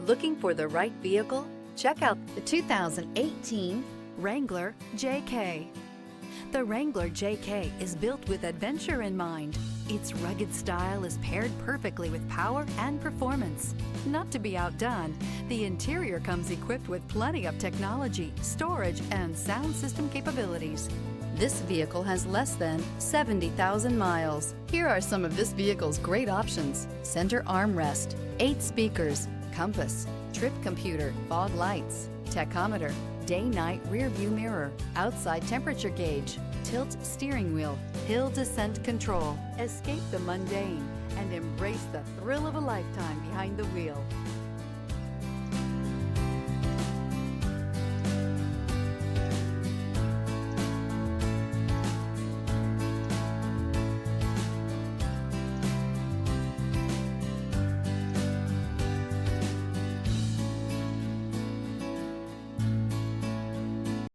Looking for the right vehicle? Check out the 2018 Wrangler JK. The Wrangler JK is built with adventure in mind. Its rugged style is paired perfectly with power and performance. Not to be outdone, the interior comes equipped with plenty of technology, storage, and sound system capabilities. This vehicle has less than 70,000 miles. Here are some of this vehicle's great options: center armrest, 8 speakers, compass, trip computer, fog lights, tachometer, day-night rear view mirror, outside temperature gauge, tilt steering wheel, hill descent control. Escape the mundane and embrace the thrill of a lifetime behind the wheel.